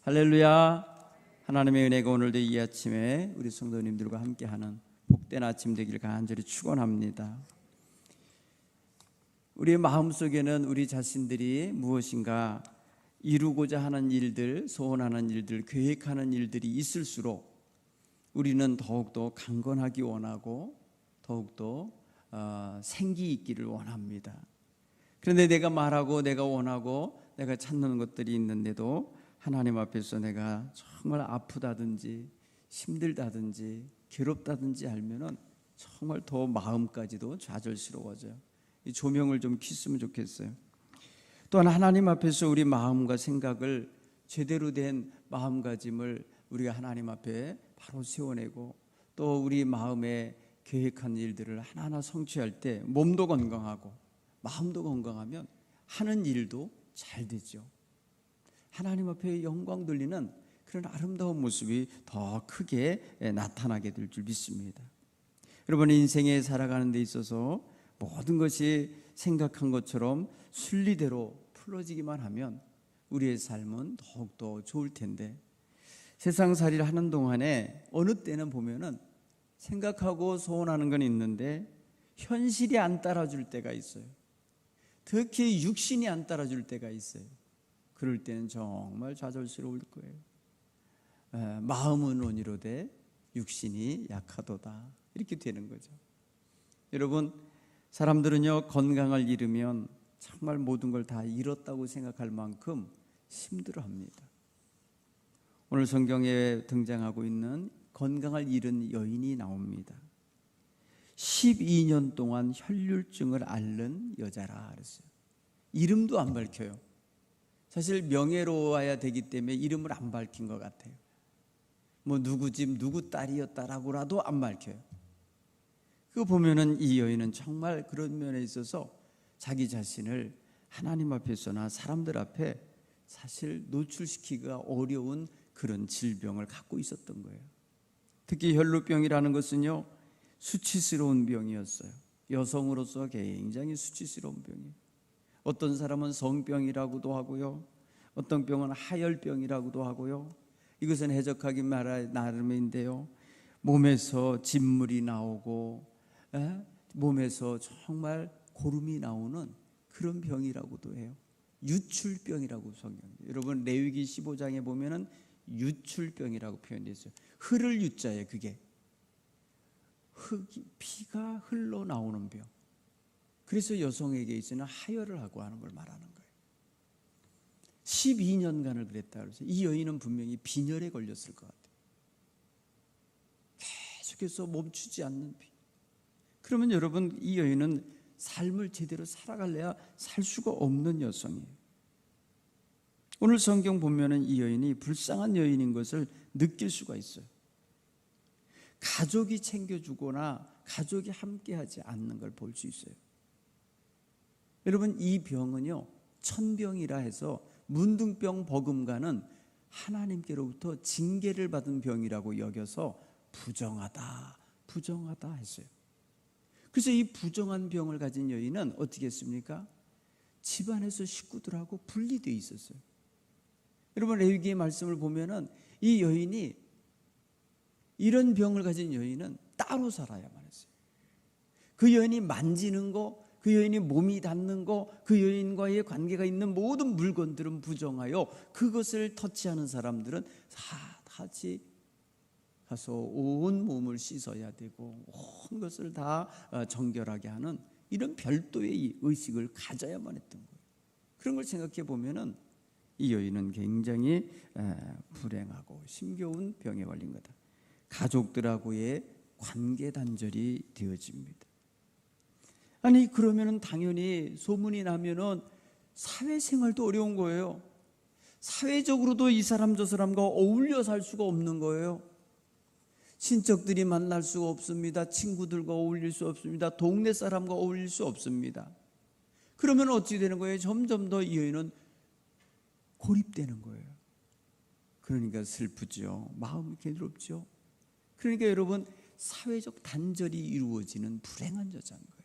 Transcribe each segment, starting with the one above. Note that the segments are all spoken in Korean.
할렐루야. 하나님의 은혜가 오늘도 이 아침에 우리 성도님들과 함께하는 복된 아침 되기를 간절히 축원합니다. 우리의 마음속에는 우리 자신들이 무엇인가 이루고자 하는 일들, 소원하는 일들, 계획하는 일들이 있을수록 우리는 더욱더 강건하기 원하고 더욱더 생기 있기를 원합니다. 그런데 내가 말하고 내가 원하고 내가 찾는 것들이 있는데도 하나님 앞에서 내가 정말 아프다든지 힘들다든지 괴롭다든지 알면은 정말 더 마음까지도 좌절스러워져요. 이 조명을 좀 켰으면 좋겠어요. 또한 하나님 앞에서 우리 마음과 생각을 제대로 된 마음가짐을 우리가 하나님 앞에 바로 세워내고 또 우리 마음에 계획한 일들을 하나하나 성취할 때 몸도 건강하고 마음도 건강하면 하는 일도 잘 되죠. 하나님 앞에 영광 돌리는 그런 아름다운 모습이 더 크게 나타나게 될 줄 믿습니다. 여러분, 인생에 살아가는 데 있어서 모든 것이 생각한 것처럼 순리대로 풀어지기만 하면 우리의 삶은 더욱더 좋을 텐데 세상살이를 하는 동안에 어느 때는 보면은 생각하고 소원하는 건 있는데 현실이 안 따라줄 때가 있어요. 특히 육신이 안 따라줄 때가 있어요. 그럴 때는 정말 좌절스러울 거예요. 마음은 온이로되 육신이 약하도다, 이렇게 되는 거죠. 여러분, 사람들은요 건강을 잃으면 정말 모든 걸 다 잃었다고 생각할 만큼 힘들어합니다. 오늘 성경에 등장하고 있는 건강을 잃은 여인이 나옵니다. 12년 동안 혈류증을 앓는 여자라 그랬어요. 이름도 안 밝혀요. 사실 명예로워야 되기 때문에 이름을 안 밝힌 것 같아요. 뭐 누구 집 누구 딸이었다라고라도 안 밝혀요. 그거 보면은 이 여인은 정말 그런 면에 있어서 자기 자신을 하나님 앞에서나 사람들 앞에 사실 노출시키기가 어려운 그런 질병을 갖고 있었던 거예요. 특히 혈루병이라는 것은요 수치스러운 병이었어요. 여성으로서 굉장히 수치스러운 병이에요. 어떤 사람은 성병이라고도 하고요, 어떤 병은 하열병이라고도 하고요. 이것은 해석하기 나름인데요, 몸에서 진물이 나오고 몸에서 정말 고름이 나오는 그런 병이라고도 해요. 유출병이라고 성경에, 여러분 레위기 15장에 보면은 유출병이라고 표현되어 있어요. 흐를 유자예요. 그게 피가 흘러 나오는 병. 그래서 여성에게 있어는 하혈을 하고 하는 걸 말하는 거예요. 12년간을 그랬다 그래서 이 여인은 분명히 빈혈에 걸렸을 것 같아요. 계속해서 멈추지 않는 빈. 그러면 여러분, 이 여인은 삶을 제대로 살아갈래야 살 수가 없는 여성이에요. 오늘 성경 보면은 이 여인이 불쌍한 여인인 것을 느낄 수가 있어요. 가족이 챙겨주거나 가족이 함께하지 않는 걸 볼 수 있어요. 여러분, 이 병은요 천병이라 해서 문둥병 버금가는 하나님께로부터 징계를 받은 병이라고 여겨서 부정하다 했어요. 그래서 이 부정한 병을 가진 여인은 어떻게 했습니까? 집안에서 식구들하고 분리되어 있었어요. 여러분, 레위기의 말씀을 보면은 이 여인이, 이런 병을 가진 여인은 따로 살아야만 했어요. 그 여인이 만지는 거, 그 여인이 몸이 닿는 거, 그 여인과의 관계가 있는 모든 물건들은 부정하여 그것을 터치하는 사람들은 다 같이 가서 온 몸을 씻어야 되고 온 것을 다 정결하게 하는 이런 별도의 의식을 가져야만 했던 거예요. 그런 걸 생각해 보면은 이 여인은 굉장히 불행하고 힘겨운 병에 걸린 거다. 가족들하고의 관계 단절이 되어집니다. 아니, 그러면은 당연히 소문이 나면은 사회생활도 어려운 거예요. 사회적으로도 이 사람 저 사람과 어울려 살 수가 없는 거예요. 친척들이 만날 수가 없습니다. 친구들과 어울릴 수 없습니다. 동네 사람과 어울릴 수 없습니다. 그러면 어찌 되는 거예요? 점점 더 이 여인은 고립되는 거예요. 그러니까 슬프죠. 마음이 괴롭죠. 그러니까 여러분, 사회적 단절이 이루어지는 불행한 여자인 거예요.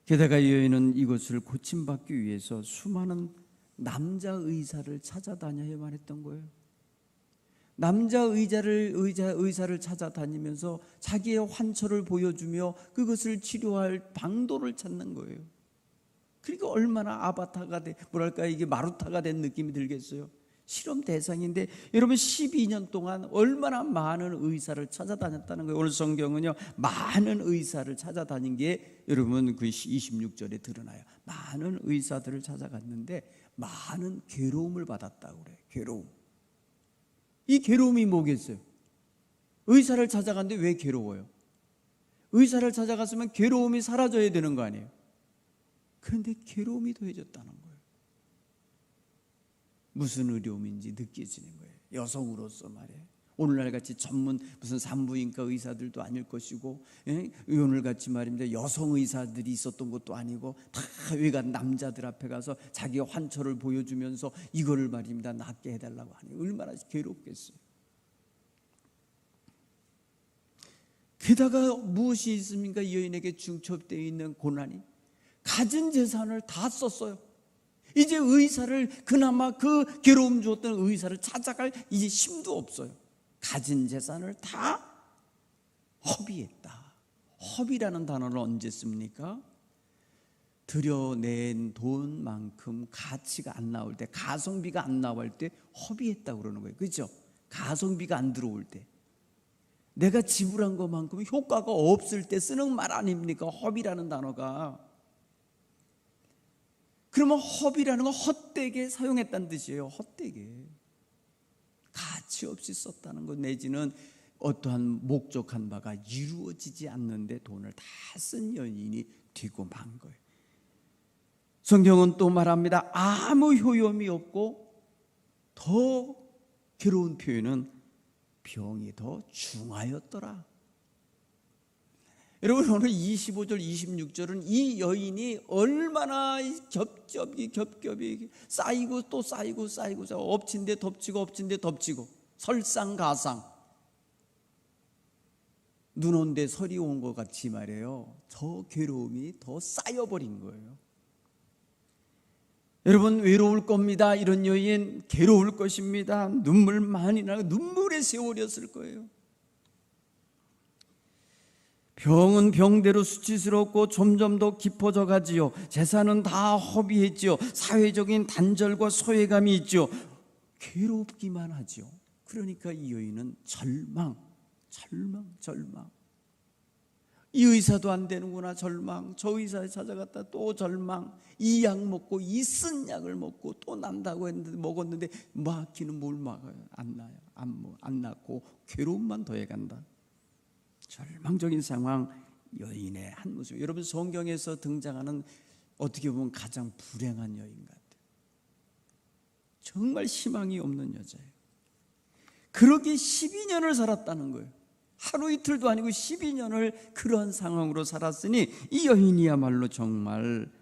게다가 이 여인은 이것을 고침받기 위해서 수많은 남자 의사를 찾아다녀야만 했던 거예요. 남자 의사를 찾아다니면서 자기의 환초를 보여주며 그것을 치료할 방도를 찾는 거예요. 그러니까 얼마나 이게 마루타가 된 느낌이 들겠어요. 실험 대상인데 여러분 12년 동안 얼마나 많은 의사를 찾아다녔다는 거예요. 오늘 성경은요, 많은 의사를 찾아다닌 게 여러분 그 26절에 드러나요. 많은 의사들을 찾아갔는데 많은 괴로움을 받았다고 그래요. 괴로움. 이 괴로움이 뭐겠어요? 의사를 찾아갔는데 왜 괴로워요? 의사를 찾아갔으면 괴로움이 사라져야 되는 거 아니에요? 그런데 괴로움이 더해졌다는 거예요. 무슨 어려움인지 느껴지는 거예요. 여성으로서 말이에요. 오늘날 같이 전문 무슨 산부인과 의사들도 아닐 것이고, 오늘같이 말입니다, 여성 의사들이 있었던 것도 아니고 다 외간 남자들 앞에 가서 자기 환초를 보여주면서 이거를 말입니다 낫게 해달라고 하니 얼마나 괴롭겠어요. 게다가 무엇이 있습니까? 이 여인에게 중첩되어 있는 고난이 가진 재산을 다 썼어요. 이제 의사를, 그나마 그 괴로움 주었던 의사를 찾아갈 이제 힘도 없어요. 가진 재산을 다 허비했다. 허비라는 단어를 언제 씁니까? 들여낸 돈만큼 가치가 안 나올 때, 가성비가 안 나올 때 허비했다고 그러는 거예요. 그렇죠? 가성비가 안 들어올 때, 내가 지불한 것만큼 효과가 없을 때 쓰는 말 아닙니까? 허비라는 단어가. 그러면 허비라는 건 헛되게 사용했다는 뜻이에요. 헛되게. 가치 없이 썼다는 것, 내지는 어떠한 목적한 바가 이루어지지 않는데 돈을 다 쓴 여인이 되고 만 거예요. 성경은 또 말합니다. 아무 효용이 없고 더 괴로운 표현은 병이 더 중하였더라. 여러분, 오늘 25절 26절은 이 여인이 얼마나 겹겹이 쌓이고 또 쌓이고 엎친 데 덮치고 엎친 데 덮치고, 설상가상, 눈 온 데 설이 온 것 같이 말이에요. 더 괴로움이 더 쌓여버린 거예요. 여러분, 외로울 겁니다. 이런 여인 괴로울 것입니다. 눈물 많이 나고 눈물의 세월이었을 거예요. 병은 병대로 수치스럽고 점점 더 깊어져 가지요. 재산은 다 허비했지요. 사회적인 단절과 소외감이 있죠. 괴롭기만 하죠. 그러니까 이 여인은 절망. 이 의사도 안 되는구나, 절망. 저 의사에 찾아갔다 또 절망. 이 약 먹고 이 쓴 약을 먹고 또 난다고 했는데 먹었는데 막히는 뭘 막아요? 안 나요. 안 낫고 괴로움만 더해간다. 절망적인 상황, 여인의 한 모습. 여러분, 성경에서 등장하는 어떻게 보면 가장 불행한 여인 같아요. 정말 희망이 없는 여자예요. 그렇게 12년을 살았다는 거예요. 하루 이틀도 아니고 12년을 그런 상황으로 살았으니 이 여인이야말로 정말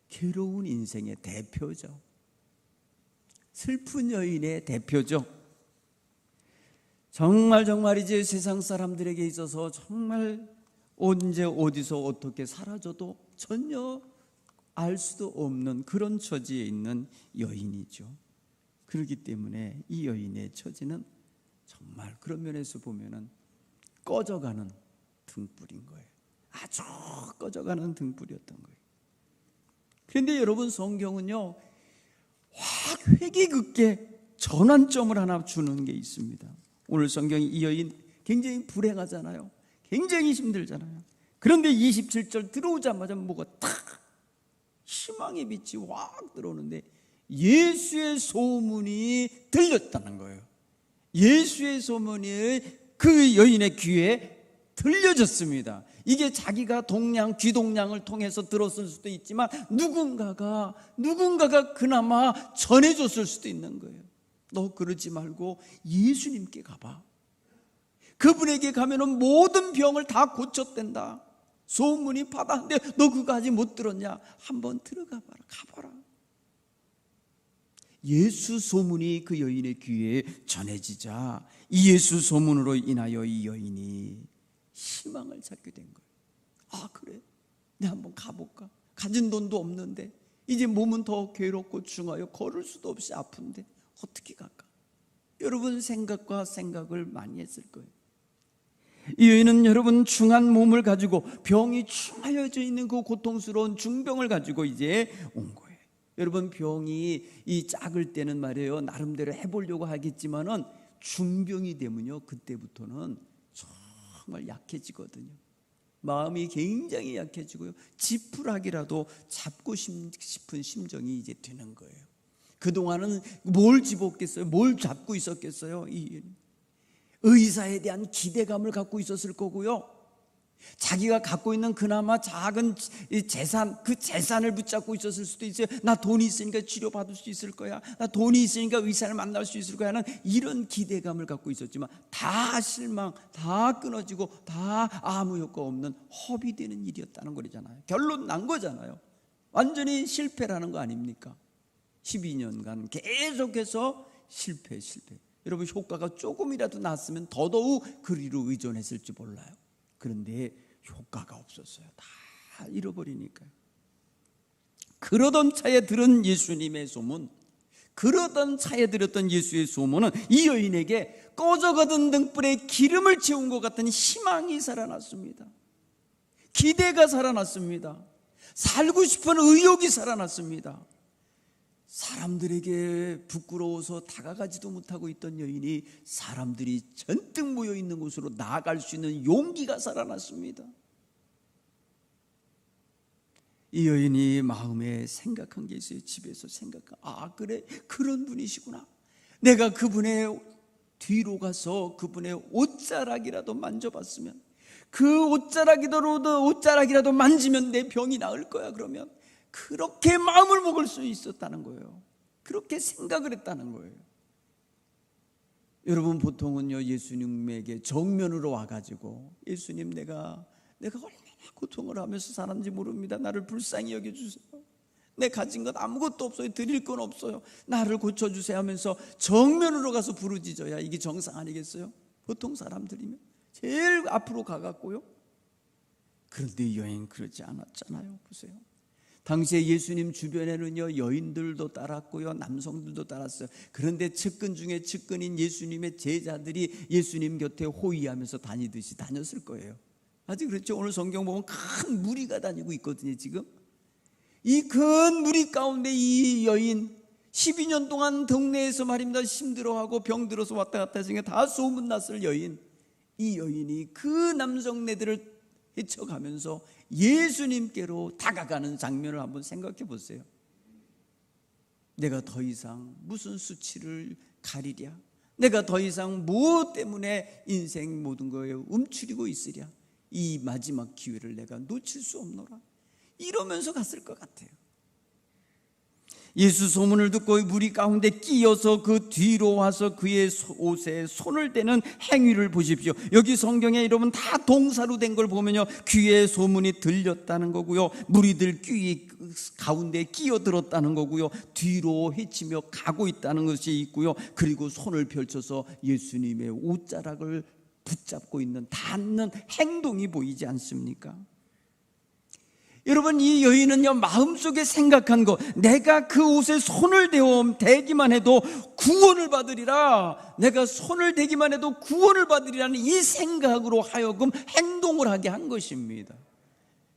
괴로운 인생의 대표죠. 슬픈 여인의 대표죠. 정말 이제 세상 사람들에게 있어서 정말 언제 어디서 어떻게 사라져도 전혀 알 수도 없는 그런 처지에 있는 여인이죠. 그렇기 때문에 이 여인의 처지는 정말 그런 면에서 보면은 꺼져가는 등불인 거예요. 아주 꺼져가는 등불이었던 거예요. 그런데 여러분, 성경은요 확 회개급게 전환점을 하나 주는 게 있습니다. 오늘 성경이 이 여인 굉장히 불행하잖아요. 굉장히 힘들잖아요. 그런데 27절 들어오자마자 뭐가 탁 희망의 빛이 확 들어오는데 예수의 소문이 들렸다는 거예요. 예수의 소문이 그 여인의 귀에 들려졌습니다. 이게 자기가 귀동냥을 통해서 들었을 수도 있지만 누군가가 그나마 전해줬을 수도 있는 거예요. 너 그러지 말고 예수님께 가봐. 그분에게 가면은 모든 병을 다 고쳤댄다. 소문이 받았는데 너 그거 아직 못 들었냐? 한번 들어가 봐라. 가봐라. 예수 소문이 그 여인의 귀에 전해지자 이 예수 소문으로 인하여 이 여인이 희망을 찾게 된 거예요. 아, 그래? 내가 한번 가볼까? 가진 돈도 없는데 이제 몸은 더 괴롭고 중하여 걸을 수도 없이 아픈데 어떻게 갈까? 여러분 생각과 생각을 많이 했을 거예요. 이 여인은 여러분 중한 몸을 가지고 병이 중하여져 있는 그 고통스러운 중병을 가지고 이제 온 거예요. 여러분 병이 이 작을 때는 말이에요, 나름대로 해보려고 하겠지만은 중병이 되면요, 그때부터는 정말 약해지거든요. 마음이 굉장히 약해지고요, 지푸라기라도 잡고 싶은 심정이 이제 되는 거예요. 그동안은 뭘 집었겠어요? 뭘 잡고 있었겠어요? 이 의사에 대한 기대감을 갖고 있었을 거고요, 자기가 갖고 있는 그나마 작은 재산, 그 재산을 붙잡고 있었을 수도 있어요. 나 돈이 있으니까 치료받을 수 있을 거야, 나 돈이 있으니까 의사를 만날 수 있을 거야 하는 이런 기대감을 갖고 있었지만 다 실망, 다 끊어지고 다 아무 효과 없는 허비되는 일이었다는 거잖아요. 결론 난 거잖아요. 완전히 실패라는 거 아닙니까? 12년간 계속해서 실패. 여러분 효과가 조금이라도 났으면 더더욱 그리로 의존했을지 몰라요. 그런데 효과가 없었어요. 다 잃어버리니까요. 그러던 차에 들은 예수님의 소문, 그러던 차에 들었던 예수의 소문은 이 여인에게 꺼져가던 등불에 기름을 채운 것 같은 희망이 살아났습니다. 기대가 살아났습니다. 살고 싶은 의욕이 살아났습니다. 사람들에게 부끄러워서 다가가지도 못하고 있던 여인이 사람들이 잔뜩 모여 있는 곳으로 나아갈 수 있는 용기가 살아났습니다. 이 여인이 마음에 생각한 게 있어요. 집에서 생각한, 그래, 그런 분이시구나. 내가 그분의 뒤로 가서 그분의 옷자락이라도 만져봤으면, 그 옷자락이라도 만지면 내 병이 나을 거야. 그러면 그렇게 마음을 먹을 수 있었다는 거예요. 그렇게 생각을 했다는 거예요. 여러분 보통은요, 예수님에게 정면으로 와가지고 예수님, 내가 얼마나 고통을 하면서 살았는지 모릅니다. 나를 불쌍히 여겨주세요. 내 가진 것 아무것도 없어요. 드릴 건 없어요. 나를 고쳐주세요 하면서 정면으로 가서 부르짖어야 이게 정상 아니겠어요? 보통 사람들이면 제일 앞으로 가갖고요. 그런데 이 여인 그러지 않았잖아요. 보세요. 당시에 예수님 주변에는요, 여인들도 따랐고요, 남성들도 따랐어요. 그런데 측근 중에 측근인 예수님의 제자들이 예수님 곁에 호위하면서 다니듯이 다녔을 거예요. 아직 그렇죠? 오늘 성경 보면 큰 무리가 다니고 있거든요. 지금 이 큰 무리 가운데 이 여인 12년 동안 동네에서 말입니다, 힘들어하고 병들어서 왔다 갔다 했으니까 다 소문났을 여인, 이 여인이 그 남성네들을 헤쳐가면서 예수님께로 다가가는 장면을 한번 생각해 보세요. 내가 더 이상 무슨 수치를 가리랴, 내가 더 이상 무엇 때문에 인생 모든 거에 움츠리고 있으랴, 이 마지막 기회를 내가 놓칠 수 없노라, 이러면서 갔을 것 같아요. 예수 소문을 듣고 무리 가운데 끼어서 그 뒤로 와서 그의 옷에 손을 대는 행위를 보십시오. 여기 성경에 여러분 다 동사로 된 걸 보면요, 귀에 소문이 들렸다는 거고요, 무리들 귀 가운데 끼어들었다는 거고요, 뒤로 헤치며 가고 있다는 것이 있고요, 그리고 손을 펼쳐서 예수님의 옷자락을 붙잡고 있는 닿는 행동이 보이지 않습니까? 여러분, 이 여인은요, 마음속에 생각한 거, 내가 그 옷에 손을 대기만 해도 구원을 받으리라, 내가 손을 대기만 해도 구원을 받으리라는 이 생각으로 하여금 행동을 하게 한 것입니다.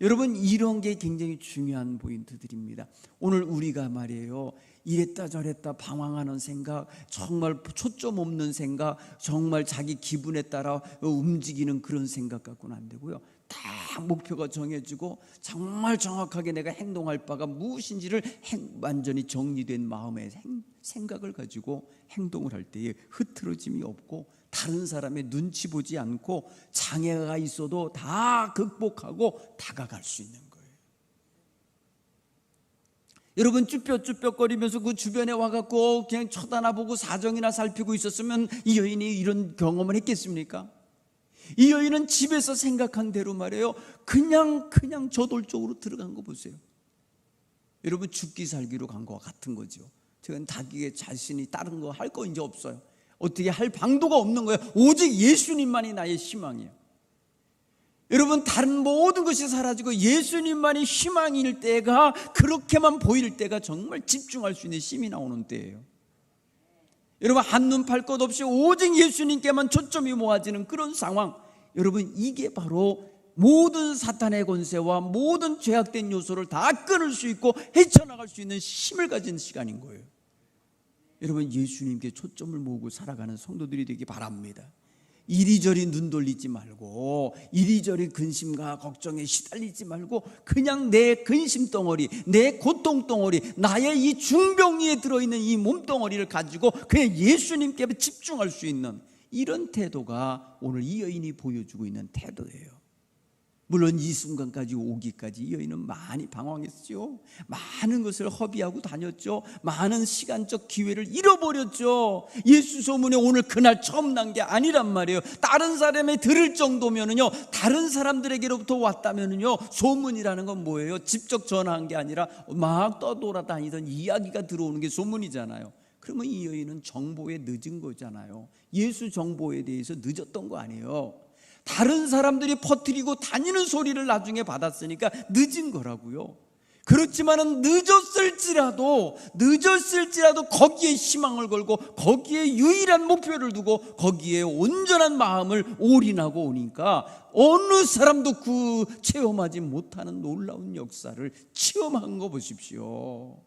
여러분, 이런 게 굉장히 중요한 포인트들입니다. 오늘 우리가 말이에요, 이랬다 저랬다 방황하는 생각, 정말 초점 없는 생각, 정말 자기 기분에 따라 움직이는 그런 생각 갖고는 안 되고요, 다 목표가 정해지고 정말 정확하게 내가 행동할 바가 무엇인지를 완전히 정리된 마음의 생각을 가지고 행동을 할 때에 흐트러짐이 없고, 다른 사람의 눈치 보지 않고 장애가 있어도 다 극복하고 다가갈 수 있는 거예요. 여러분, 쭈뼛쭈뼛거리면서 그 주변에 와갖고 그냥 쳐다보고 사정이나 살피고 있었으면 이 여인이 이런 경험을 했겠습니까? 이 여인은 집에서 생각한 대로 말이에요, 그냥 저돌적으로 들어간 거 보세요. 여러분, 죽기 살기로 간 거와 같은 거죠. 저는 자기의 자신이 다른 거 할 거 이제 없어요. 어떻게 할 방도가 없는 거예요. 오직 예수님만이 나의 희망이에요. 여러분, 다른 모든 것이 사라지고 예수님만이 희망일 때가, 그렇게만 보일 때가 정말 집중할 수 있는 힘이 나오는 때예요. 여러분, 한눈 팔 것 없이 오직 예수님께만 초점이 모아지는 그런 상황, 여러분, 이게 바로 모든 사탄의 권세와 모든 죄악된 요소를 다 끊을 수 있고 헤쳐나갈 수 있는 힘을 가진 시간인 거예요. 여러분, 예수님께 초점을 모으고 살아가는 성도들이 되기 바랍니다. 이리저리 눈 돌리지 말고, 이리저리 근심과 걱정에 시달리지 말고, 그냥 내 근심 덩어리, 내 고통 덩어리, 나의 이 중병위에 들어있는 이 몸덩어리를 가지고 그냥 예수님께 집중할 수 있는 이런 태도가 오늘 이 여인이 보여주고 있는 태도예요. 물론 이 순간까지 오기까지 이 여인은 많이 방황했죠. 많은 것을 허비하고 다녔죠. 많은 시간적 기회를 잃어버렸죠. 예수 소문에 오늘 그날 처음 난 게 아니란 말이에요. 다른 사람이 들을 정도면은요, 다른 사람들에게로부터 왔다면은요, 소문이라는 건 뭐예요? 직접 전화한 게 아니라 막 떠돌아다니던 이야기가 들어오는 게 소문이잖아요. 그러면 이 여인은 정보에 늦은 거잖아요. 예수 정보에 대해서 늦었던 거 아니에요. 다른 사람들이 퍼뜨리고 다니는 소리를 나중에 받았으니까 늦은 거라고요. 그렇지만은 늦었을지라도 거기에 희망을 걸고 거기에 유일한 목표를 두고 거기에 온전한 마음을 올인하고 오니까 어느 사람도 그 체험하지 못하는 놀라운 역사를 체험한 거 보십시오.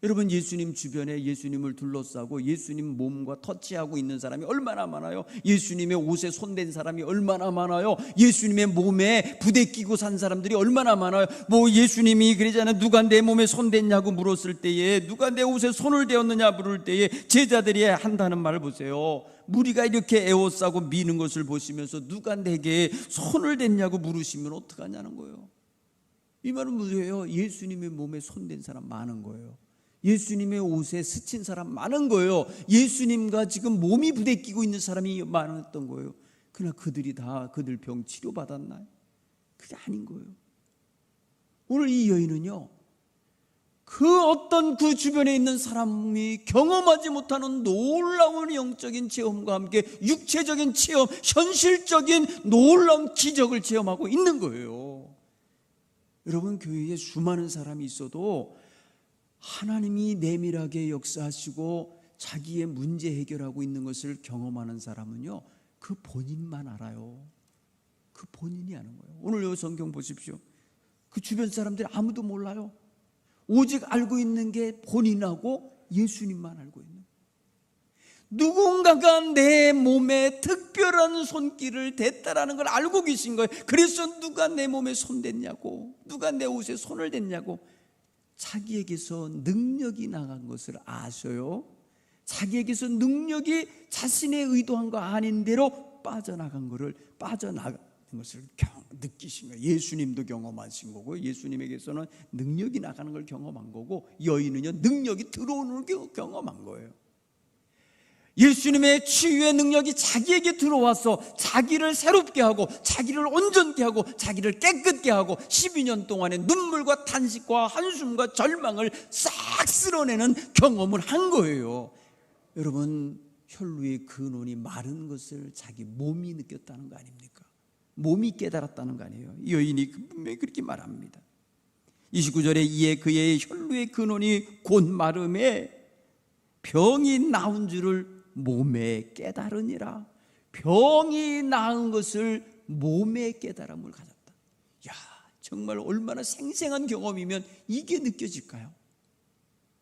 여러분, 예수님 주변에 예수님을 둘러싸고 예수님 몸과 터치하고 있는 사람이 얼마나 많아요? 예수님의 옷에 손댄 사람이 얼마나 많아요? 예수님의 몸에 부대끼고 산 사람들이 얼마나 많아요? 뭐 예수님이 그러잖아요. 누가 내 몸에 손댔냐고 물었을 때에, 누가 내 옷에 손을 대었느냐 물을 때에 제자들이 한다는 말을 보세요. 무리가 이렇게 에워싸고 미는 것을 보시면서 누가 내게 손을 댔냐고 물으시면 어떡하냐는 거예요. 이 말은 뭐예요? 예수님의 몸에 손댄 사람 많은 거예요. 예수님의 옷에 스친 사람 많은 거예요. 예수님과 지금 몸이 부대끼고 있는 사람이 많았던 거예요. 그러나 그들이 다 그들 병 치료받았나요? 그게 아닌 거예요. 오늘 이 여인은요, 그 어떤 그 주변에 있는 사람이 경험하지 못하는 놀라운 영적인 체험과 함께 육체적인 체험, 현실적인 놀라운 기적을 체험하고 있는 거예요. 여러분, 교회에 수많은 사람이 있어도 하나님이 내밀하게 역사하시고 자기의 문제 해결하고 있는 것을 경험하는 사람은요, 그 본인만 알아요. 그 본인이 아는 거예요. 오늘 이 성경 보십시오. 그 주변 사람들이 아무도 몰라요. 오직 알고 있는 게 본인하고 예수님만 알고 있는 거예요. 누군가가 내 몸에 특별한 손길을 댔다라는 걸 알고 계신 거예요. 그래서 누가 내 몸에 손 댔냐고, 누가 내 옷에 손을 댔냐고, 자기에게서 능력이 나간 것을 아셔요. 자기에게서 능력이 자신의 의도한 거 아닌 대로 빠져나간 것을 느끼신 거예요. 예수님도 경험하신 거고, 예수님에게서는 능력이 나가는 걸 경험한 거고, 여인은요, 능력이 들어오는 걸 경험한 거예요. 예수님의 치유의 능력이 자기에게 들어와서 자기를 새롭게 하고 자기를 온전케 하고 자기를 깨끗게 하고 12년 동안의 눈물과 탄식과 한숨과 절망을 싹 쓸어내는 경험을 한 거예요. 여러분, 혈루의 근원이 마른 것을 자기 몸이 느꼈다는 거 아닙니까? 몸이 깨달았다는 거 아니에요? 이 여인이 분명히 그렇게 말합니다. 29절에 이에 그의 혈루의 근원이 곧 마름에 병이 나은 줄을 몸에 깨달으니라. 병이 나은 것을 몸에 깨달음을 가졌다. 야, 정말 얼마나 생생한 경험이면 이게 느껴질까요?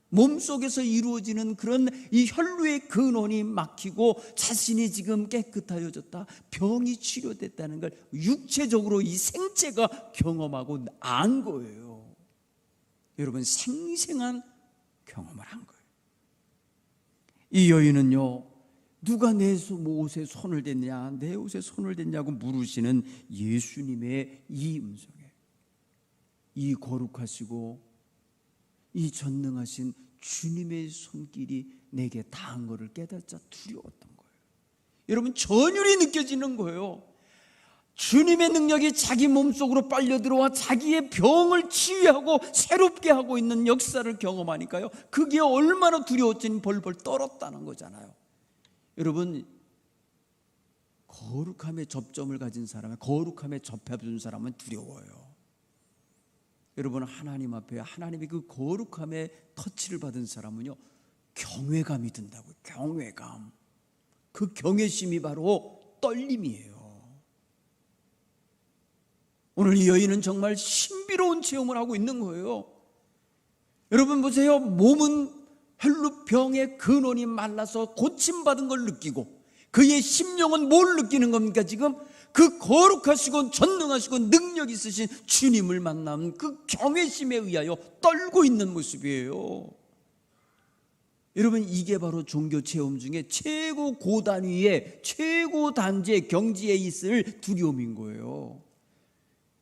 몸속에서 이루어지는 그런 이 혈루의 근원이 막히고 자신이 지금 깨끗하여졌다, 병이 치료됐다는 걸 육체적으로 이 생체가 경험하고 안 거예요. 여러분, 생생한 경험을 한 거예요. 이 여인은요, 누가 내 옷에 손을 댔냐, 내 옷에 손을 댔냐고 물으시는 예수님의 이 음성에, 이 거룩하시고 이 전능하신 주님의 손길이 내게 닿은 것을 깨닫자 두려웠던 거예요. 여러분, 전율이 느껴지는 거예요. 주님의 능력이 자기 몸속으로 빨려 들어와 자기의 병을 치유하고 새롭게 하고 있는 역사를 경험하니까요, 그게 얼마나 두려웠지는 벌벌 떨었다는 거잖아요. 여러분, 거룩함의 접점을 가진 사람, 거룩함에 접해준 사람은 두려워요. 여러분, 하나님 앞에 하나님의 그 거룩함의 터치를 받은 사람은요, 경외감이 든다고요. 경외감. 그 경외심이 바로 떨림이에요. 오늘 이 여인은 정말 신비로운 체험을 하고 있는 거예요. 여러분 보세요. 몸은 혈루병의 근원이 말라서 고침받은 걸 느끼고, 그의 심령은 뭘 느끼는 겁니까? 지금 그 거룩하시고 전능하시고 능력 있으신 주님을 만난 그 경외심에 의하여 떨고 있는 모습이에요. 여러분, 이게 바로 종교 체험 중에 최고 고단위의 최고 단지의 경지에 있을 두려움인 거예요.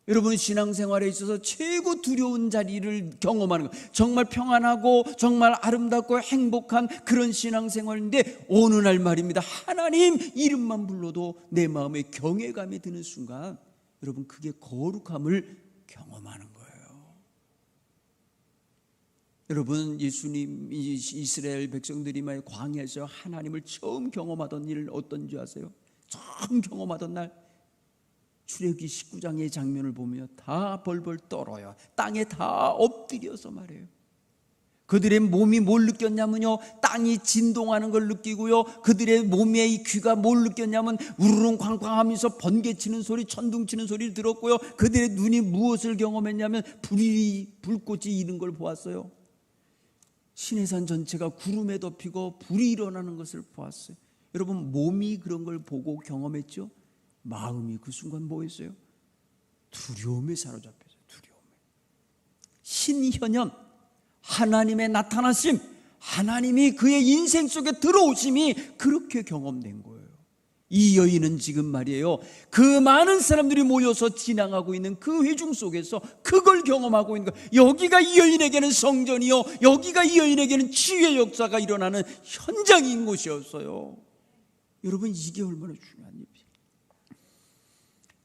여러분, 신앙생활에 있어서 최고 두려운 자리를 경험하는 것, 정말 평안하고 정말 아름답고 행복한 그런 신앙생활인데, 어느 날 말입니다, 하나님 이름만 불러도 내 마음에 경외감이 드는 순간, 여러분, 그게 거룩함을 경험하는 거예요. 여러분, 예수님 이스라엘 백성들이 광야에서 하나님을 처음 경험하던 일 어떤지 아세요? 처음 경험하던 날 출애굽기 19장의 장면을 보면 다 벌벌 떨어요. 땅에 다 엎드려서 말해요. 그들의 몸이 뭘 느꼈냐면요, 땅이 진동하는 걸 느끼고요, 그들의 몸의 귀가 뭘 느꼈냐면 우르릉 쾅쾅하면서 번개치는 소리, 천둥치는 소리를 들었고요, 그들의 눈이 무엇을 경험했냐면 불꽃이 이른 걸 보았어요. 시내산 전체가 구름에 덮이고 불이 일어나는 것을 보았어요. 여러분, 몸이 그런 걸 보고 경험했죠? 마음이 그 순간 뭐였어요? 두려움에 사로잡혔어요. 두려움에. 신현현, 하나님의 나타나심, 하나님이 그의 인생 속에 들어오심이 그렇게 경험된 거예요. 이 여인은 지금 말이에요, 그 많은 사람들이 모여서 지나가고 있는 그 회중 속에서 그걸 경험하고 있는 거예요. 여기가 이 여인에게는 성전이요, 여기가 이 여인에게는 치유의 역사가 일어나는 현장인 곳이었어요. 여러분, 이게 얼마나 중요한 일이에요.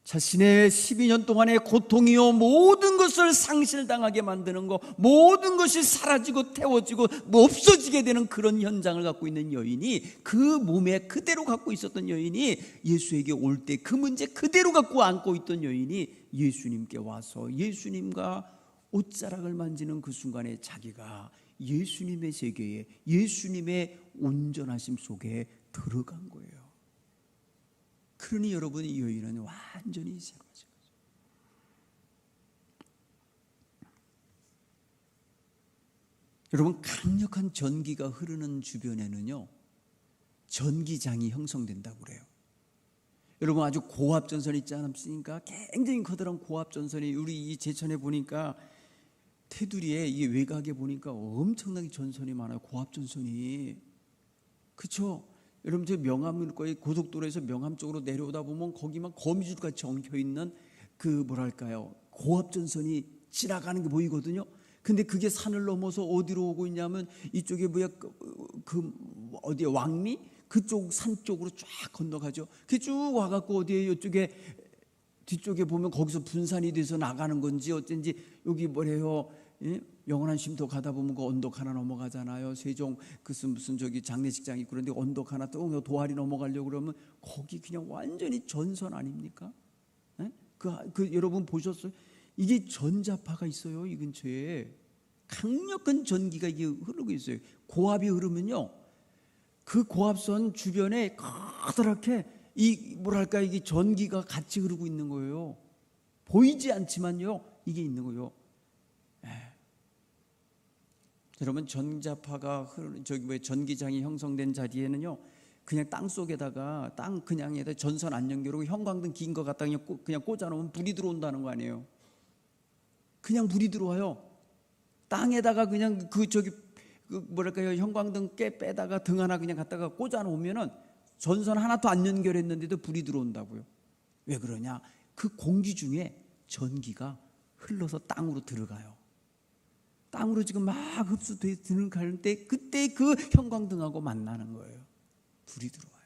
자신의 12년 동안의 고통이요, 모든 것을 상실당하게 만드는 것, 모든 것이 사라지고 태워지고 없어지게 되는 그런 현장을 갖고 있는 여인이, 그 몸에 그대로 갖고 있었던 여인이 예수에게 올 때 그 문제 그대로 갖고 안고 있던 여인이 예수님께 와서 예수님과 옷자락을 만지는 그 순간에 자기가 예수님의 세계에, 예수님의 온전하심 속에 들어간 거예요. 그러니 여러분, 이 여인은 완전히 새로워진 거죠. 여러분, 강력한 전기가 흐르는 주변에는요, 전기장이 형성된다고 그래요. 여러분, 아주 고압전선 있지 않습니까? 굉장히 커다란 고압전선이, 우리 이 제천에 보니까 테두리에 이 외곽에 보니까 엄청나게 전선이 많아요. 고압전선이. 그렇죠? 여러분, 저 명암 거의 고속도로에서 명암 쪽으로 내려오다 보면 거기만 거미줄같이 엉켜 있는 그 뭐랄까요, 고압전선이 지나가는 게 보이거든요. 근데 그게 산을 넘어서 어디로 오고 있냐면 이쪽에 뭐야, 어디에 왕미 그쪽 산 쪽으로 쫙 건너가죠. 그 쭉 와갖고 어디에 이쪽에 뒤쪽에 보면 거기서 분산이 돼서 나가는 건지 어쩐지, 여기 뭐래요, 영원한 쉼터 가다 보면 그 언덕 하나 넘어가잖아요. 세종 무슨 저기 장례식장 있고, 그런데 언덕 하나 또 도아리 넘어가려고 그러면 거기 그냥 완전히 전선 아닙니까? 여러분 보셨어요? 이게 전자파가 있어요. 이 근처에 강력한 전기가 이게 흐르고 있어요. 고압이 흐르면요, 그 고압선 주변에 커다랗게 이 뭐랄까, 이게 전기가 같이 흐르고 있는 거예요. 보이지 않지만요, 이게 있는 거예요. 여러분, 전자파가 흐르는 전기장이 형성된 자리에는요, 그냥 땅 속에다가 그냥에다 전선 안 연결하고 형광등 긴 거 갖다 그냥 꽂아놓으면 불이 들어온다는 거 아니에요. 그냥 불이 들어와요. 땅에다가 그냥 뭐랄까요, 형광등 빼다가 등 하나 그냥 갖다가 꽂아놓으면은 전선 하나도 안 연결했는데도 불이 들어온다고요. 왜 그러냐? 그 공기 중에 전기가 흘러서 땅으로 들어가요. 땅으로 지금 막 흡수되는 가는데 그때 그 형광등하고 만나는 거예요. 불이 들어와요.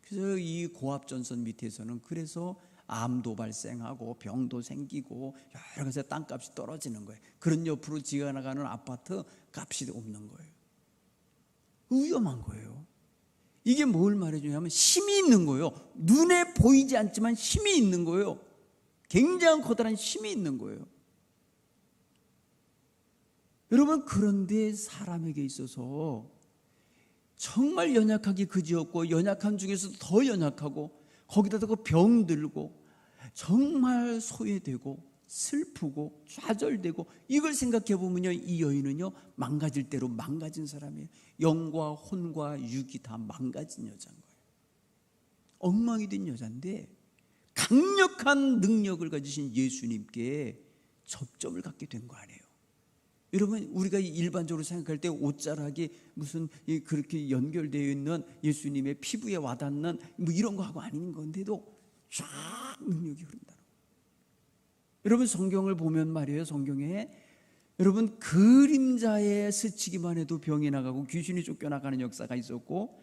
그래서 이 고압전선 밑에서는 그래서 암도 발생하고 병도 생기고 여러 가지 땅값이 떨어지는 거예요. 그런 옆으로 지어나가는 아파트 값이 없는 거예요. 위험한 거예요. 이게 뭘 말해주냐면 힘이 있는 거예요. 눈에 보이지 않지만 힘이 있는 거예요. 굉장한 커다란 힘이 있는 거예요. 여러분, 그런데 사람에게 있어서 정말 연약하기 그지없고 연약함 중에서도 더 연약하고 거기다 대고 병들고 정말 소외되고 슬프고 좌절되고 이걸 생각해 보면요, 이 여인은요 망가질 대로 망가진 사람이에요. 영과 혼과 육이 다 망가진 여자인 거예요. 엉망이 된 여자인데 강력한 능력을 가지신 예수님께 접점을 갖게 된 거 아니에요. 여러분, 우리가 일반적으로 생각할 때 옷자락이 무슨 그렇게 연결되어 있는 예수님의 피부에 와닿는 뭐 이런 거하고 아닌 건데도 쫙 능력이 흐른다. 여러분, 성경을 보면 말이에요, 성경에 여러분 그림자에 스치기만 해도 병이 나가고 귀신이 쫓겨나가는 역사가 있었고,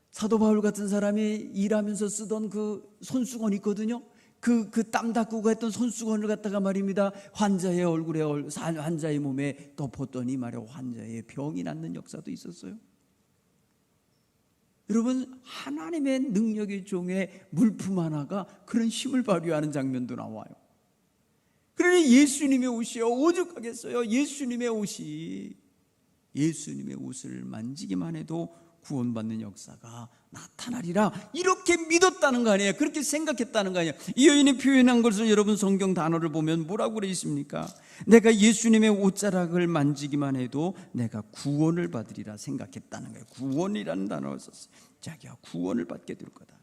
사도 바울 같은 사람이 일하면서 쓰던 그 손수건 있거든요. 그 땀 닦고 했던 손수건을 갖다가 말입니다, 환자의 얼굴에 환자의 몸에 덮었더니 말이에요, 환자의 병이 낫는 역사도 있었어요. 여러분, 하나님의 능력의 종의 물품 하나가 그런 힘을 발휘하는 장면도 나와요. 그러니 예수님의 옷이요 오죽하겠어요. 예수님의 옷이, 예수님의 옷을 만지기만 해도 구원받는 역사가 나타나리라, 이렇게 믿었다는 거 아니에요. 그렇게 생각했다는 거 아니에요. 이 여인이 표현한 것을 여러분 성경 단어를 보면 뭐라고 그래 있습니까? 내가 예수님의 옷자락을 만지기만 해도 내가 구원을 받으리라 생각했다는 거예요. 구원이라는 단어를 썼어요. 자기가 구원을 받게 될 거다.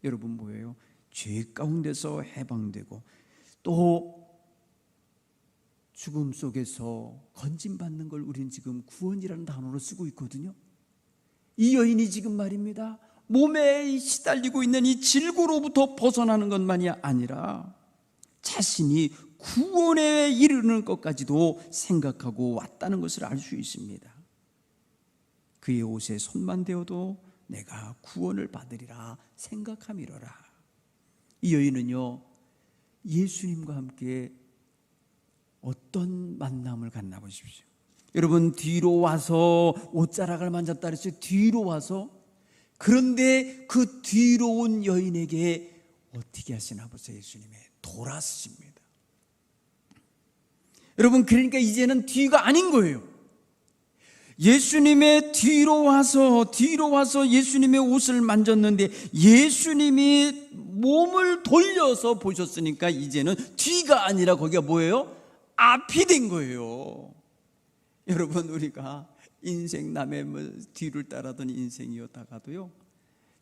여러분, 뭐예요? 죄 가운데서 해방되고 또 죽음 속에서 건짐받는 걸 우리는 지금 구원이라는 단어로 쓰고 있거든요. 이 여인이 지금 말입니다, 몸에 시달리고 있는 이 질고로부터 벗어나는 것만이 아니라 자신이 구원에 이르는 것까지도 생각하고 왔다는 것을 알 수 있습니다. 그의 옷에 손만 대어도 내가 구원을 받으리라 생각함이로라. 이 여인은요 예수님과 함께 어떤 만남을 갖나 보십시오. 여러분, 뒤로 와서 옷자락을 만졌다 그랬어요. 뒤로 와서. 그런데 그 뒤로 온 여인에게 어떻게 하시나 보세요. 예수님의 돌아서십니다. 여러분, 그러니까 이제는 뒤가 아닌 거예요. 예수님의 뒤로 와서 예수님의 옷을 만졌는데 예수님이 몸을 돌려서 보셨으니까 이제는 뒤가 아니라 거기가 뭐예요? 앞이 된 거예요. 여러분, 우리가 인생 남의 뒤를 따라던 인생이었다가도요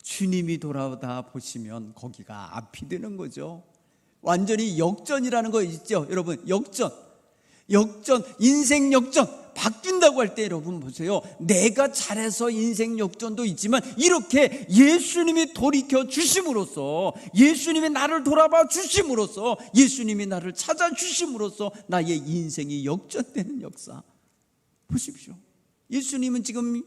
주님이 돌아오다 보시면 거기가 앞이 되는 거죠. 완전히 역전이라는 거 있죠. 여러분, 역전, 인생 역전 바뀐다고 할 때 여러분 보세요, 내가 잘해서 인생 역전도 있지만 이렇게 예수님이 돌이켜 주심으로써, 예수님이 나를 돌아봐 주심으로써, 예수님이 나를 찾아 주심으로써 나의 인생이 역전되는 역사 보십시오. 예수님은 지금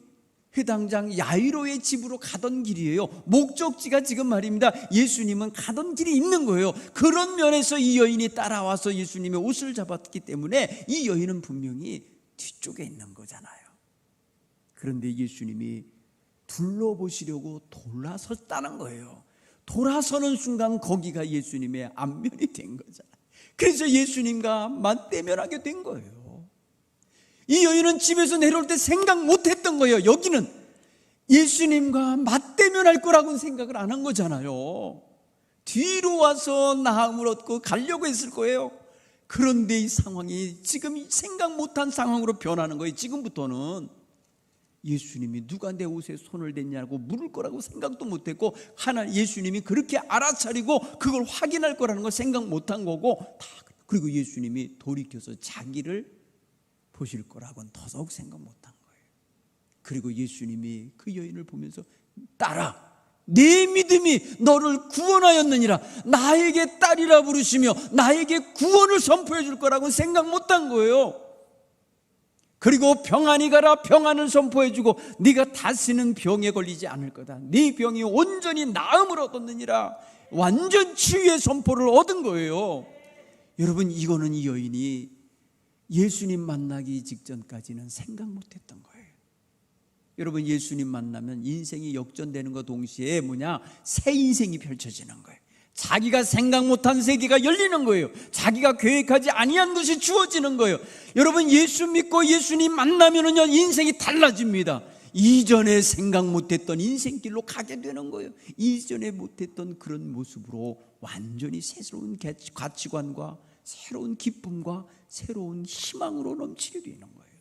회당장 야이로의 집으로 가던 길이에요. 목적지가 지금 말입니다, 예수님은 가던 길이 있는 거예요. 그런 면에서 이 여인이 따라와서 예수님의 옷을 잡았기 때문에 이 여인은 분명히 뒤쪽에 있는 거잖아요. 그런데 예수님이 둘러보시려고 돌아섰다는 거예요. 돌아서는 순간 거기가 예수님의 안면이 된 거잖아요. 그래서 예수님과 맞대면하게 된 거예요. 이 여인은 집에서 내려올 때 생각 못했던 거예요. 여기는 예수님과 맞대면할 거라고는 생각을 안 한 거잖아요. 뒤로 와서 나음을 얻고 가려고 했을 거예요. 그런데 이 상황이 지금 생각 못한 상황으로 변하는 거예요. 지금부터는 예수님이 누가 내 옷에 손을 댔냐고 물을 거라고 생각도 못했고, 하나 예수님이 그렇게 알아차리고 그걸 확인할 거라는 걸 생각 못한 거고, 그리고 예수님이 돌이켜서 자기를 보실 거라고는 더더욱 생각 못한 거예요. 그리고 예수님이 그 여인을 보면서 딸아, 내 믿음이 너를 구원하였느니라, 나에게 딸이라 부르시며 나에게 구원을 선포해 줄 거라고 생각 못한 거예요. 그리고 평안히 가라, 평안을 선포해 주고 네가 다시는 병에 걸리지 않을 거다, 네 병이 온전히 나음을 얻었느니라, 완전 치유의 선포를 얻은 거예요. 여러분, 이거는 이 여인이 예수님 만나기 직전까지는 생각 못했던 거예요. 여러분, 예수님 만나면 인생이 역전되는 것 동시에 새 인생이 펼쳐지는 거예요. 자기가 생각 못한 세계가 열리는 거예요. 자기가 계획하지 아니한 것이 주어지는 거예요. 여러분, 예수 믿고 예수님 만나면은요, 인생이 달라집니다. 이전에 생각 못했던 인생길로 가게 되는 거예요. 이전에 못했던 그런 모습으로 완전히 새로운 가치관과 새로운 기쁨과 새로운 희망으로 넘치게 되는 거예요.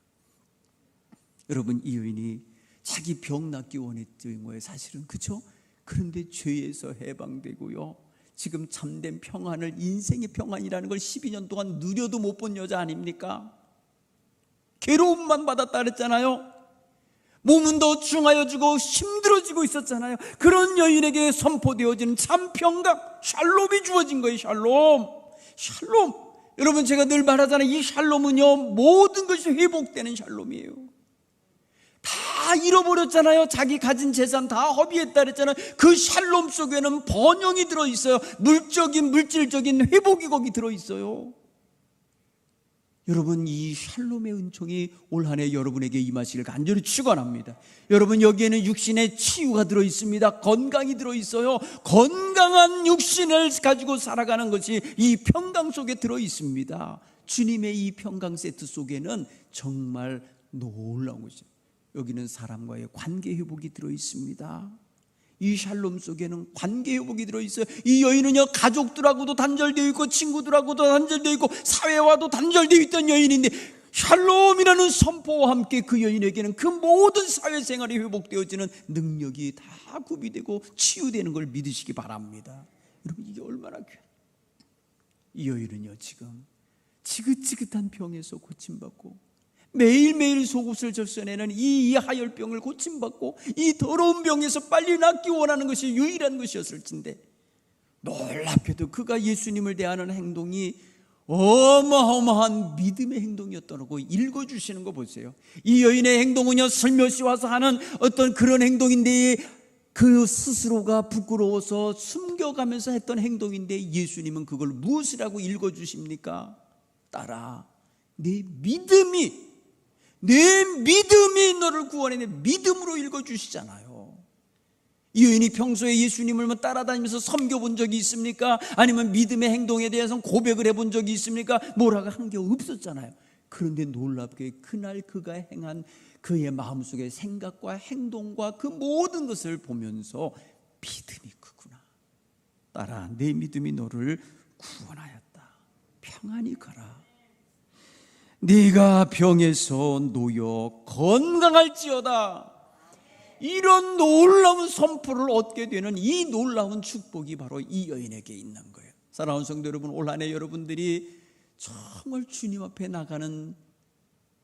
여러분, 이 여인이 자기 병 낫기 원했던 거예요, 사실은. 그렇죠? 그런데 죄에서 해방되고요, 지금 참된 평안을, 인생의 평안이라는 걸 12년 동안 누려도 못 본 여자 아닙니까? 괴로움만 받았다 그랬잖아요. 몸은 더 중하여지고 힘들어지고 있었잖아요. 그런 여인에게 선포되어지는 참 평강, 샬롬이 주어진 거예요. 샬롬. 여러분, 제가 늘 말하잖아요. 이 샬롬은요, 모든 것이 회복되는 샬롬이에요. 다 잃어버렸잖아요. 자기 가진 재산 다 허비했다 그랬잖아요. 그 샬롬 속에는 번영이 들어있어요. 물질적인 회복이 거기 들어있어요. 여러분, 이 샬롬의 은총이 올 한 해 여러분에게 임하시길 간절히 축원합니다. 여러분, 여기에는 육신의 치유가 들어있습니다. 건강이 들어있어요. 건강한 육신을 가지고 살아가는 것이 이 평강 속에 들어있습니다. 주님의 이 평강 세트 속에는 정말 놀라운 것이죠. 여기는 사람과의 관계 회복이 들어있습니다. 이 샬롬 속에는 관계 회복이 들어있어요. 이 여인은요, 가족들하고도 단절되어 있고 친구들하고도 단절되어 있고 사회와도 단절되어 있던 여인인데, 샬롬이라는 선포와 함께 그 여인에게는 그 모든 사회생활이 회복되어지는 능력이 다 구비되고 치유되는 걸 믿으시기 바랍니다. 여러분, 이게 얼마나 귀한, 이 여인은요, 지금 지긋지긋한 병에서 고침받고 매일매일 속옷을 젖어내는 이 하열병을 고침받고 이 더러운 병에서 빨리 낫기 원하는 것이 유일한 것이었을진데, 놀랍게도 그가 예수님을 대하는 행동이 어마어마한 믿음의 행동이었다고 읽어주시는 거 보세요. 이 여인의 행동은요, 슬며시 와서 하는 어떤 그런 행동인데, 그 스스로가 부끄러워서 숨겨가면서 했던 행동인데, 예수님은 그걸 무엇이라고 읽어주십니까? 따라, 내 믿음이 너를 구원해. 믿음으로 읽어주시잖아요. 이 여인이 평소에 예수님을 따라다니면서 섬겨본 적이 있습니까? 아니면 믿음의 행동에 대해서 고백을 해본 적이 있습니까? 뭐라고 한 게 없었잖아요. 그런데 놀랍게 그날 그가 행한 그의 마음속의 생각과 행동과 그 모든 것을 보면서 믿음이 크구나. 따라, 내 믿음이 너를 구원하였다. 평안히 가라. 네가 병에서 놓여 건강할지어다. 이런 놀라운 선포를 얻게 되는 이 놀라운 축복이 바로 이 여인에게 있는 거예요. 사랑하는 성도 여러분, 올 한 해 여러분들이 정말 주님 앞에 나가는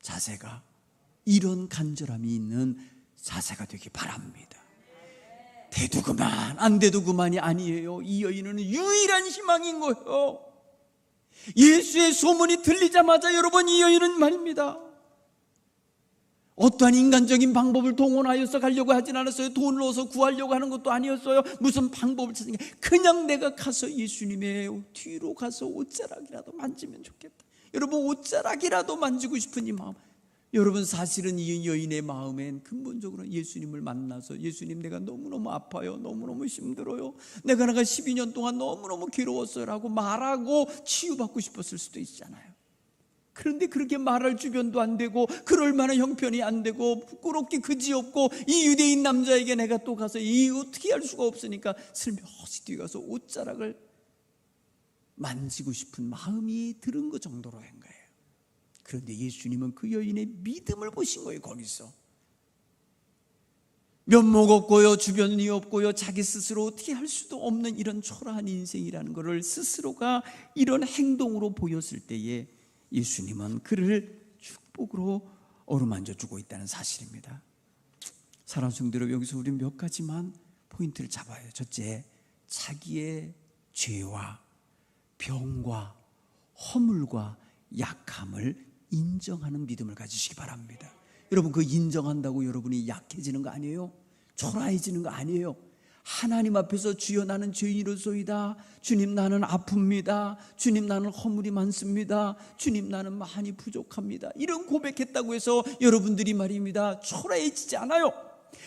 자세가 이런 간절함이 있는 자세가 되기 바랍니다. 돼도 그만, 안 돼도 그만이 아니에요. 이 여인은 유일한 희망인 거예요. 예수의 소문이 들리자마자 여러분, 이 여인은 말입니다, 어떠한 인간적인 방법을 동원하여서 가려고 하진 않았어요. 돈을 얻어서 구하려고 하는 것도 아니었어요. 무슨 방법을 찾는 게, 그냥 내가 가서 예수님의 뒤로 가서 옷자락이라도 만지면 좋겠다. 여러분, 옷자락이라도 만지고 싶은 이 마음, 여러분, 사실은 이 여인의 마음엔 근본적으로 예수님을 만나서, 예수님, 내가 너무너무 아파요, 너무너무 힘들어요, 내가 12년 동안 너무너무 괴로웠어요 라고 말하고 치유받고 싶었을 수도 있잖아요. 그런데 그렇게 말할 주변도 안 되고, 그럴 만한 형편이 안 되고, 부끄럽게 그지없고, 이 유대인 남자에게 내가 또 가서 이 어떻게 할 수가 없으니까 슬며시 뒤가서 옷자락을 만지고 싶은 마음이 들은 것 정도로 한 거예요. 그런데 예수님은 그 여인의 믿음을 보신 거예요. 거기서 면목 없고요, 주변이 없고요, 자기 스스로 어떻게 할 수도 없는 이런 초라한 인생이라는 것을 스스로가 이런 행동으로 보였을 때에 예수님은 그를 축복으로 어루만져 주고 있다는 사실입니다. 사랑하는 성도들, 여기서 우리 몇 가지만 포인트를 잡아요. 첫째, 자기의 죄와 병과 허물과 약함을 인정하는 믿음을 가지시기 바랍니다. 여러분, 그 인정한다고 여러분이 약해지는 거 아니에요? 초라해지는 거 아니에요? 하나님 앞에서 주여, 나는 죄인이로소이다. 주님, 나는 아픕니다. 주님, 나는 허물이 많습니다. 주님, 나는 많이 부족합니다. 이런 고백했다고 해서 여러분들이 말입니다, 초라해지지 않아요.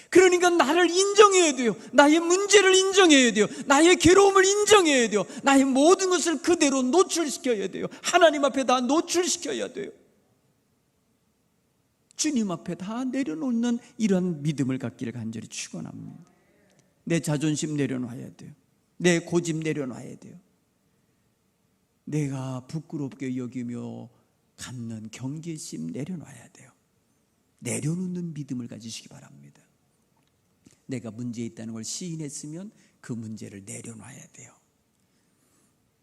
그러니까 나를 인정해야 돼요. 나의 문제를 인정해야 돼요. 나의 괴로움을 인정해야 돼요. 나의 모든 것을 그대로 노출시켜야 돼요. 하나님 앞에 다 노출시켜야 돼요. 주님 앞에 다 내려놓는 이런 믿음을 갖기를 간절히 축원합니다. 내 자존심 내려놔야 돼요. 내 고집 내려놔야 돼요. 내가 부끄럽게 여기며 갖는 경계심 내려놔야 돼요. 내려놓는 믿음을 가지시기 바랍니다. 내가 문제에 있다는 걸 시인했으면 그 문제를 내려놔야 돼요.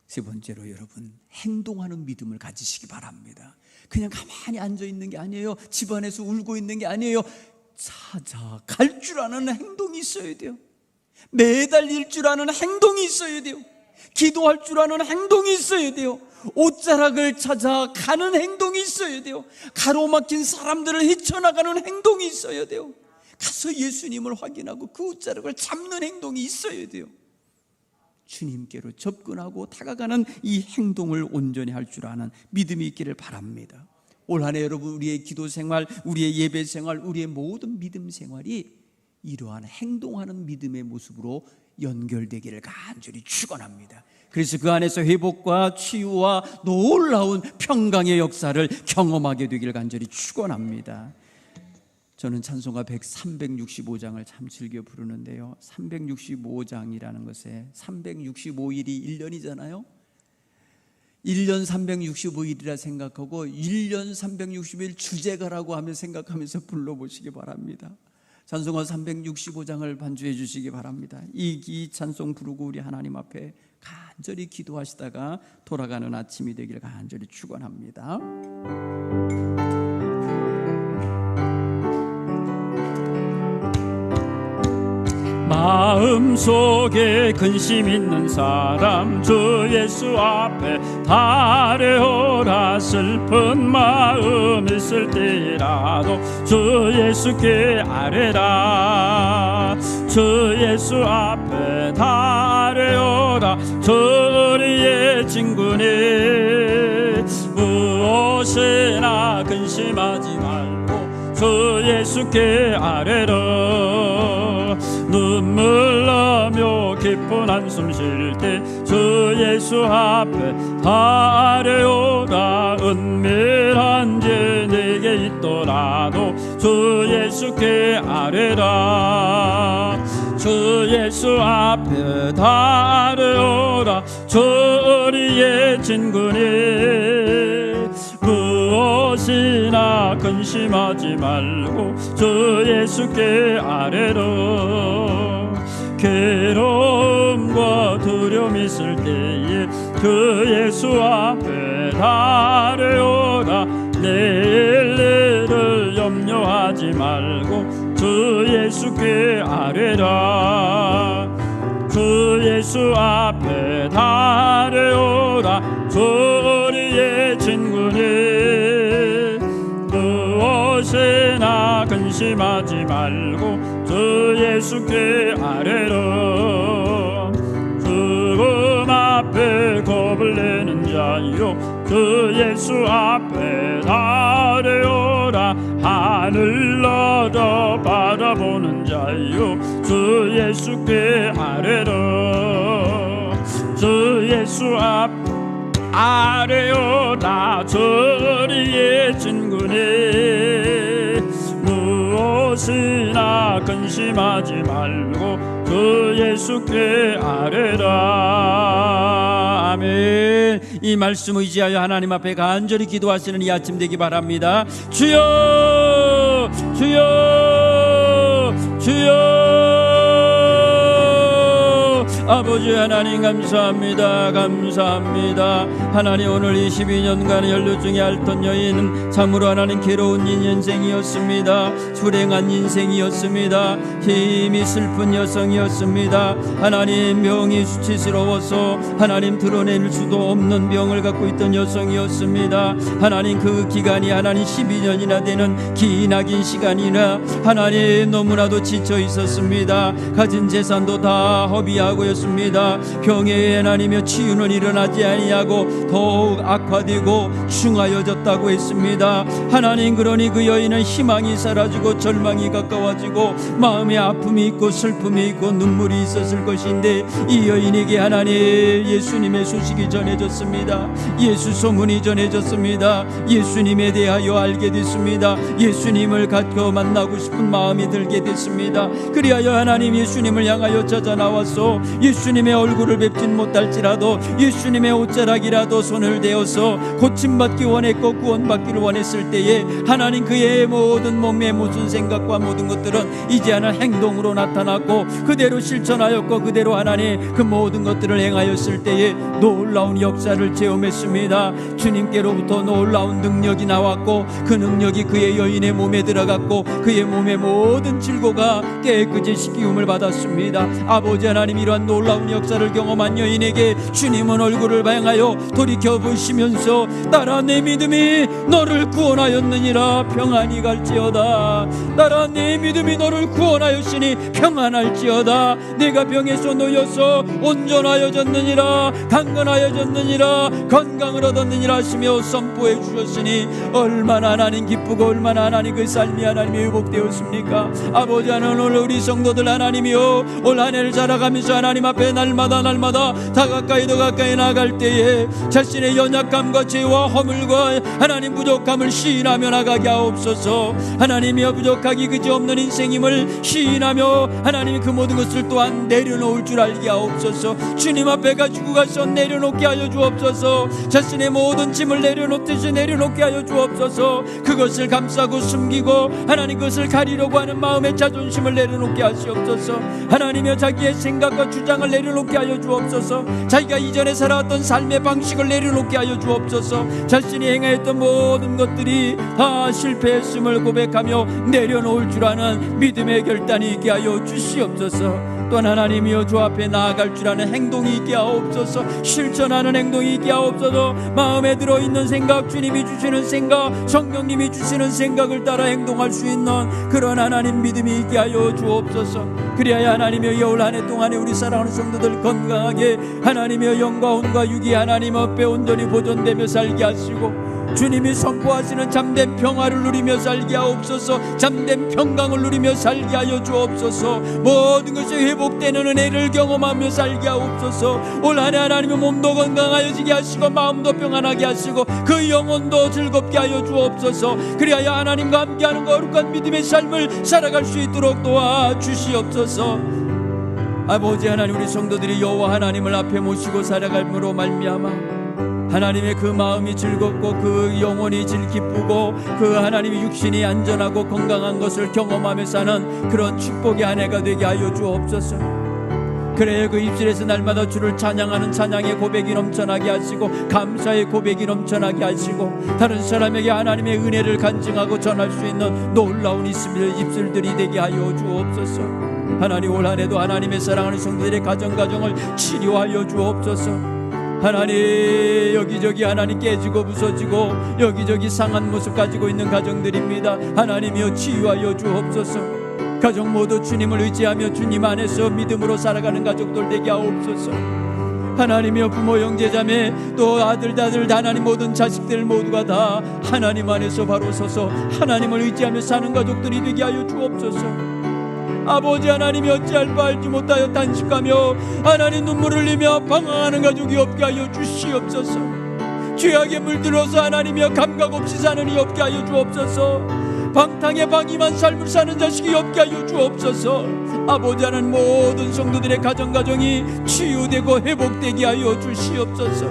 세 번째로 여러분, 행동하는 믿음을 가지시기 바랍니다. 그냥 가만히 앉아있는 게 아니에요. 집안에서 울고 있는 게 아니에요. 찾아갈 줄 아는 행동이 있어야 돼요. 매달릴 줄 아는 행동이 있어야 돼요. 기도할 줄 아는 행동이 있어야 돼요. 옷자락을 찾아가는 행동이 있어야 돼요. 가로막힌 사람들을 헤쳐나가는 행동이 있어야 돼요. 가서 예수님을 확인하고 그 옷자락을 잡는 행동이 있어야 돼요. 주님께로 접근하고 다가가는 이 행동을 온전히 할 줄 아는 믿음이 있기를 바랍니다. 올 한 해 여러분, 우리의 기도 생활, 우리의 예배 생활, 우리의 모든 믿음 생활이 이러한 행동하는 믿음의 모습으로 연결되기를 간절히 축원합니다. 그래서 그 안에서 회복과 치유와 놀라운 평강의 역사를 경험하게 되기를 간절히 축원합니다. 저는 찬송가 365장을 참 즐겨 부르는데요, 365장이라는 것에 365일이 1년이잖아요. 1년 365일이라 생각하고 1년 365일 주제가라고 하며 생각하면서 불러보시기 바랍니다. 찬송가 365장을 반주해 주시기 바랍니다. 이 찬송 부르고 우리 하나님 앞에 간절히 기도하시다가 돌아가는 아침이 되기를 간절히 축원합니다. 마음속에 근심 있는 사람 주 예수 앞에 달려오라. 슬픈 마음 있을 때라도 주 예수께 아뢰라. 주 예수 앞에 달려오라. 저리의 친구니 무엇이나 근심하지 말고 주 예수께 아뢰라. 눈물 나며 깊은 한숨 쉴 때 주 예수 앞에 달려오라. 은밀한 죄 내게 있더라도 주 예수께 아뢰라. 주 예수 앞에 달려오라. 저리의 친구니 무엇이나 근심하지 말고 주 예수께 아뢰라. 괴로움과 두려움 있을 때에 그 예수 앞에 달려오라. 내일을 염려하지 말고 주 예수께 아뢰라. 주 예수 앞에 달려오라. 저리의 친구니 무엇이나 근심하지 말고 주 예수께 아뢰라. 죽음 앞에 겁을 내는 자요 주 예수 앞에 달려오라. 하늘 나라 바라보는 자요 주 예수께 아뢰라. 주 예수 앞 아뢰오라. 저리의 친구니 무엇이나 근심하지 말고 주 예수께 아뢰라. 아멘. 이 말씀 의지하여 하나님 앞에 간절히 기도하시는 이 아침 되기 바랍니다. 주여 주여 주여. 아버지 하나님 감사합니다. 감사합니다. 하나님 오늘 22년간 연료 중에 앓던 여인은 참으로 하나님 괴로운 인생이었습니다. 불행한 인생이었습니다. 힘이 슬픈 여성이었습니다. 하나님 병이 수치스러워서 하나님 드러낼 수도 없는 병을 갖고 있던 여성이었습니다. 하나님 그 기간이 하나님 12년이나 되는 기나긴 시간이나 하나님 너무나도 지쳐 있었습니다. 가진 재산도 다 허비하고 되었습니다. 병의 하나님이여 치유는 일어나지 아니하고 더욱 악화되고 중하여졌다고 했습니다. 하나님, 그러니 그 여인은 희망이 사라지고 절망이 가까워지고 마음에 아픔이 있고 슬픔이 있고 눈물이 있었을 것인데, 이 여인에게 하나님 예수님의 소식이 전해졌습니다. 예수 소문이 전해졌습니다. 예수님에 대하여 알게 됐습니다. 예수님을 갖고 만나고 싶은 마음이 들게 됐습니다. 그리하여 하나님 예수님을 향하여 찾아 나왔소. 예수님의 얼굴을 뵙진 못할지라도 예수님의 옷자락이라도 손을 대어서 고침받기 원했고 구원받기를 원했을 때에 하나님 그의 모든 몸의 모든 생각과 모든 것들은 이제 하나님 행동으로 나타났고 그대로 실천하였고 그대로 하나님 그 모든 것들을 행하였을 때에 놀라운 역사를 체험했습니다. 주님께로부터 놀라운 능력이 나왔고 그 능력이 그의 여인의 몸에 들어갔고 그의 몸의 모든 질고가 깨끗이 씻기움을 받았습니다. 아버지 하나님, 이러한 놀라운 역사를 경험한 여인에게 주님은 얼굴을 향하여 돌이켜 보시면서 따라 내 믿음이 너를 구원하였느니라 평안히 갈지어다. 따라 내 믿음이 너를 구원하였으니 평안할지어다. 내가 병에서 놓여서 온전하여졌느니라 강건하여졌느니라 건강을 얻었느니라 하시며 선포해 주셨으니 얼마나 하나님 기쁘고 얼마나 하나님 그 삶이 하나님이 회복되었습니까? 아버지 하나님, 오늘 우리 성도들 하나님이여 올 한 해를 살아가면서 하나님 앞에 날마다 더 가까이 나아갈 때에 자신의 연약함과 죄와 허물과 하나님 부족함을 시인하며 나가게 하옵소서. 하나님이여 부족하기 그지없는 인생임을 시인하며 하나님이 그 모든 것을 또한 내려놓을 줄 알게 하옵소서. 주님 앞에 가지고 가서 내려놓게 하여 주옵소서. 자신의 모든 짐을 내려놓듯이 내려놓게 하여 주옵소서. 그것을 감싸고 숨기고 하나님 그것을 가리려고 하는 마음의 자존심을 내려놓게 하시옵소서. 하나님이여 자기의 생각과 주장을 내려놓게 하여 주옵소서. 자기가 이전에 살아왔던 삶의 방식을 내려놓게 하여 주옵소서. 자신이 행했던 모든 것들이 다 실패했음을 고백하며 내려놓을 줄 아는 믿음의 결단이 있게 하여 주시옵소서. 또한 하나님이여 주 앞에 나아갈 줄 아는 행동이 있게 하옵소서. 실천하는 행동이 있게 하옵소서. 마음에 들어있는 생각, 주님이 주시는 생각, 성령님이 주시는 생각을 따라 행동할 수 있는 그런 하나님 믿음이 있게 하여 주옵소서. 그리하여 하나님이여 올 한 해 동안에 우리 사랑하는 성도들 건강하게 하나님이여 영과 혼과 육이 하나님 앞에 온전히 보존되며 살게 하시고 주님이 선포하시는 잠든 평화를 누리며 살게 하옵소서. 잠든 평강을 누리며 살게 하여 주옵소서. 모든 것이 회복되는 은혜를 경험하며 살게 하옵소서. 올 한 해 하나님의 몸도 건강하여지게 하시고 마음도 평안하게 하시고 그 영혼도 즐겁게 하여 주옵소서. 그리하여 하나님과 함께하는 거룩한 믿음의 삶을 살아갈 수 있도록 도와주시옵소서. 아버지 하나님, 우리 성도들이 여호와 하나님을 앞에 모시고 살아감으로 말미암아 하나님의 그 마음이 즐겁고 그 영혼이 기쁘고 그 하나님의 육신이 안전하고 건강한 것을 경험하며 사는 그런 축복의 한 해가 되게 하여 주옵소서. 그래야 그 입술에서 날마다 주를 찬양하는 찬양의 고백이 넘쳐나게 하시고 감사의 고백이 넘쳐나게 하시고 다른 사람에게 하나님의 은혜를 간증하고 전할 수 있는 놀라운 입술들이 되게 하여 주옵소서. 하나님, 올 한 해도 하나님의 사랑하는 성도들의 가정을 치료하여 주옵소서. 하나님, 여기저기 하나님 깨지고 부서지고 여기저기 상한 모습 가지고 있는 가정들입니다. 하나님이여 치유하여 주옵소서. 가정 모두 주님을 의지하며 주님 안에서 믿음으로 살아가는 가족들 되게 하옵소서. 하나님이여 부모 형제자매 또 아들다들 하나님 모든 자식들 모두가 다 하나님 안에서 바로 서서 하나님을 의지하며 사는 가족들이 되게 하여 주옵소서. 아버지 하나님이 어찌할 바 알지 못하여 단식하며 하나님 눈물을 흘리며 방황하는 가족이 없게 하여 주시옵소서. 죄악에 물들어서 하나님이여 감각 없이 사는 이 없게 하여 주옵소서. 방탕에 방임한 삶을 사는 자식이 없게 하여 주옵소서. 아버지 하나님, 모든 성도들의 가정이 치유되고 회복되게 하여 주시옵소서.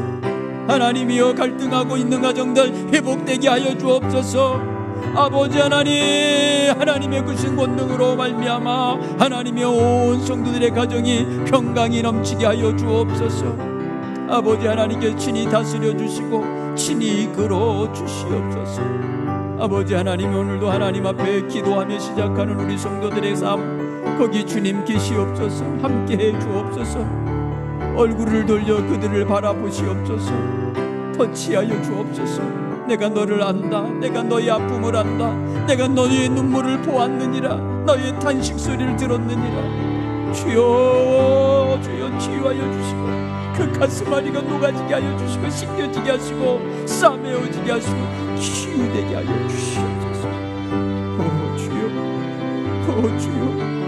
하나님이여 갈등하고 있는 가정들 회복되게 하여 주옵소서. 아버지 하나님의 크신 권능으로 말미암아 하나님의 온 성도들의 가정이 평강이 넘치게 하여 주옵소서. 아버지 하나님께 친히 다스려 주시고 친히 이끌어 주시옵소서. 아버지 하나님, 오늘도 하나님 앞에 기도하며 시작하는 우리 성도들의 삶 거기 주님 계시옵소서. 함께해 주옵소서. 얼굴을 돌려 그들을 바라보시옵소서. 터치하여 주옵소서. 내가 너를 안다. 내가 너의 아픔을 안다. 내가 너의 눈물을 보았느니라. 너의 탄식 소리를 들었느니라. 주여 주여 치유하여 주시고 그 가슴앓이가 녹아지게 하여 주시고 씻겨지게 하시고 싸매어지게 하시고 치유되게 하여 주시옵소서. 오 주여, 오 주여,